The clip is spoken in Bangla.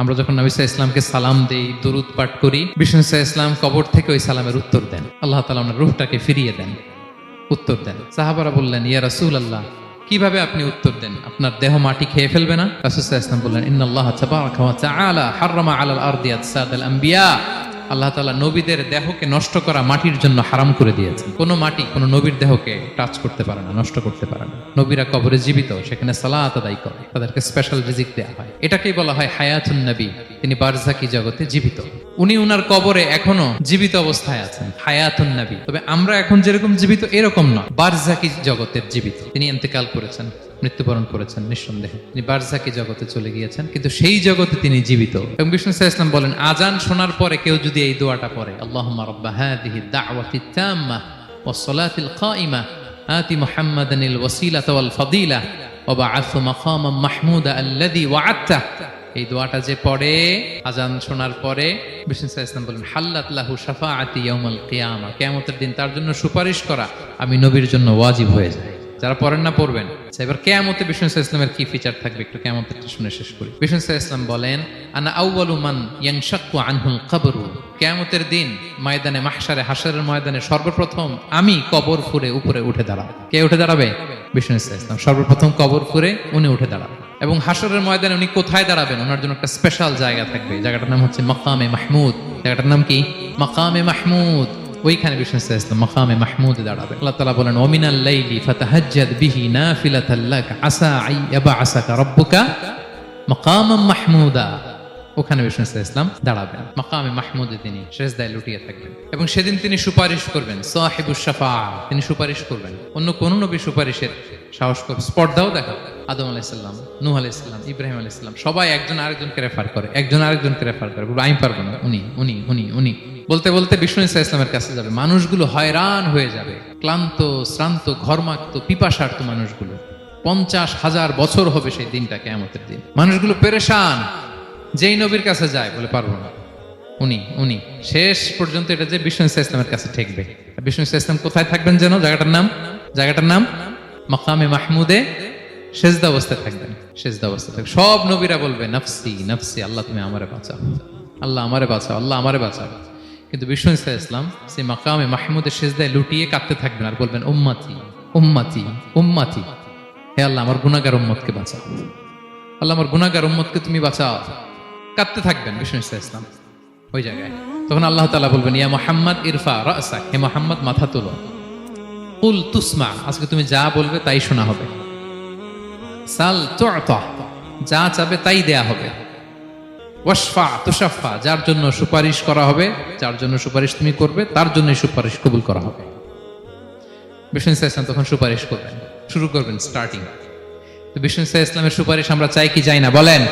আমরা যখন নবী সাল্লাল্লাহু আলাইহি ইসলামকে সালাম দেই, দুরূদ পাঠ করি, বিষ্ণু সাল্লাল্লাহু আলাইহি ইসলাম কবর থেকে ওই সালামের উত্তর দেন। আল্লাহ তাআলা ওনার রূহটাকে ফিরিয়ে দেন, উত্তর দেন। সাহাবারা বললেন, ইয়া রাসূলুল্লাহ, কিভাবে আপনি উত্তর দেন? আপনার দেহ মাটি খেয়ে ফেলবে না? রাসূল সাল্লাল্লাহু আলাইহি ওয়াসাল্লাম বললেন, ইন্নাল্লাহ তাবারাকা ওয়া তাআলা হাররামা আলাল আরদি আজসাদাল আম্বিয়া। আল্লাহ তাআলা নবীদের দেহকে নষ্ট করা মাটির জন্য হারাম করে দিয়েছেন। কোনো মাটি কোনো নবীর দেহকে টাচ করতে পারে না, নষ্ট করতে পারে না। নবীরা কবরে জীবিত, সেখানে সালাত আদায় করে, তাদেরকে স্পেশাল রিজিক দেওয়া হয়। এটাকেই বলা হয় হায়াতুন নবী। তিনি বারজাকি জগতে জীবিত, উনি উনার কবরে এখনো জীবিত অবস্থায় আছেন, হায়াতুন নবী। তবে আমরা এখন যেরকম জীবিত এরকম নয়, বারজাকি জগতের জীবিত। তিনি ইন্তেকাল করেছেন, মৃত্যুবরণ করেছেন, নিঃসন্দেহে তিনি বারজাকি জগতে চলে গিয়েছেন, কিন্তু সেই জগতে তিনি জীবিত। এবং বিষ্ণু সাল্লাল্লাহু আলাইহি ওয়াসাল্লাম বলেন, আজান শোনার পরে কেউ যদি এই দোয়াটা পড়ে, আল্লাহুম্মা রাব্বা হাযিহি দাওয়াতিত তাম্মা ওয়াস সালাতিল কাইমা আতি মুহাম্মাদানিল ওয়াসিলাতা ওয়াল ফাদিলা ওয়া বা'আথহু মাকামান মাহমুদা আল্লাযী ওয়া'আদতা। এই দোয়াটা যে পড়ে আজান শোনার পরে, বিষ্ণু সাল্লাল্লাহু আলাইহি ওয়াসাল্লাম বলেন, হাল্লাত লাহু শাফাআতি ইয়াউমাল কিয়ামা। কিয়ামতের দিন তার জন্য সুপারিশ করা আমি নবীর জন্য ওয়াজিব হয়ে যায়। যারা পড়েন না পড়বেন। এবার কিয়ামতে বিষ্ণু সাল্লাল্লাহু আলাইহি ওয়াসাল্লামের কি ফিচার থাকবে একটু কিয়ামতেরটা শুনে শেষ করি। বিষ্ণু সাল্লাল্লাহু আলাইহি ওয়াসাল্লাম বলেন, আনা আউয়ালু মান ইয়ানশাক্কু আনহুল কবরু। কিয়ামতের দিন ময়দানে মাহশারে, হাশরের ময়দানে সর্বপ্রথম আমি কবর ফুঁড়ে উপরে উঠে দাঁড়াবো। কে উঠে দাঁড়াবে? বিষ্ণু সাল্লাল্লাহু আলাইহি ওয়াসাল্লাম সর্বপ্রথম কবর ফুঁড়ে উনি উঠে দাঁড়াবেন। এবং হাশরের ময়দানে উনি কোথায় দাঁড়াবেন? ওনার জন্য একটা স্পেশাল জায়গা থাকবে। জায়গাটার নাম হচ্ছে মাকামে মাহমুদ। জায়গাটার নাম কি? মাকামে মাহমুদ। ওইখানে বিষ্ণু সাল্লাল্লাহু আলাইহি ওয়াসাল্লাম মাকামে মাহমুদে দাঁড়াবেন। আল্লাহ তাআলা বলেন, ওয়া মিনাল লাইলি ফাতাহাজ্জাদ বিহি নাফিলাতাল লাক আসা আইয়াবআসাকা রাব্বুকা মাকামান মাহমুদা। ওখানে বিষ্ণু সাল্লাল্লাহু আলাইহি ওয়াসাল্লাম দাঁড়াবেন, মাকামে মাহমুদে তিনি সিজদায় লুটিয়ে থাকবেন। এবং সেদিন তিনি সুপারিশ করবেন, সাহিবুশ শাফাআ, তিনি সুপারিশ করবেন। অন্য কোন নবী সুপারিশের সাহস করে স্পর্ধাও দেখা। আদম আলাইহিস সালাম, নূহ আলাইহিস সালাম, ইব্রাহিম আলাইহিস সালাম সবাই একজন আরেকজনকে রেফার করে, একজন আরেকজনকে রেফার করে, বলে আমি পারবো না, উনি উনি উনি উনি বলতে বলতে বিষ্ণু সাল্লাল্লাহু আলাইহি ওয়াসাল্লামের কাছে যাবে। মানুষগুলো হয়রান হয়ে যাবে, ক্লান্ত শ্রান্ত ঘর্মাক্ত পিপাসার্ত মানুষগুলো। 50,000 বছর হবে সেই দিনটা, কিয়ামতের দিন। মানুষগুলো পেরেশান, যেই নবীর কাছে যায় বলে পারবো না, উনি উনি। শেষ পর্যন্ত এটা যে বিষ্ণু সাল্লাল্লাহু আলাইহি ওয়াসাল্লামের কাছে ঠেকবে। বিষ্ণু সাল্লাল্লাহু আলাইহি ওয়াসাল্লাম কোথায় থাকবেন যেন? জায়গাটার নাম মাকামে মাহমুদে সেজদা অবস্থায় থাকবেন, সেজদা অবস্থায় থাকবেন। সব নবীরা বলবে নাফসি নাফসি, আল্লাহ তুমি আমারে বাঁচাও, আল্লাহ আমারে বাঁচাও, আল্লাহ আমারে বাঁচাও। কিন্তু বিষ্ণু সাল্লাল্লাহু আলাইহি ওয়াসাল্লাম সেই মাকামে মাহমুদের সেজদায় লুটিয়ে কাঁদতে থাকবেন আর বলবেন, উম্মতি উম্মতি উম্মতি, হে আল্লাহ আমার গুনাহগার উম্মতকে বাঁচাও, আল্লাহ আমার গুনাহগার উম্মতকে তুমি বাঁচাও। কাঁদতে থাকবেন বিষ্ণু সাল্লাল্লাহু আলাইহি ওয়াসাল্লাম ওই জায়গায়। তখন আল্লাহ তাআলা বলবেন, ইয়া মুহাম্মদ ইরফা রাসাক, হে মুহাম্মদ মাথা তোলো, কুল তুসমা, আজকে তুমি যা বলবে তাই শোনা হবে, সাল তু'তা, যা চাবে তাই দেয়া হবে, ওয়াশফা তুশাফা, যার জন্য সুপারিশ করা হবে, যার জন্য সুপারিশ তুমি করবে তার জন্যই সুপারিশ কবুল করা হবে। বিষ্ণু সাল্লাল্লাহু আলাইহি ওয়াসাল্লাম তখন সুপারিশ করবেন, শুরু করবেন, স্টার্টিং। তো বিষ্ণু সাল্লাল্লাহু আলাইহি ওয়াসাল্লামের সুপারিশ আমরা চাই কি চাই না বলেন?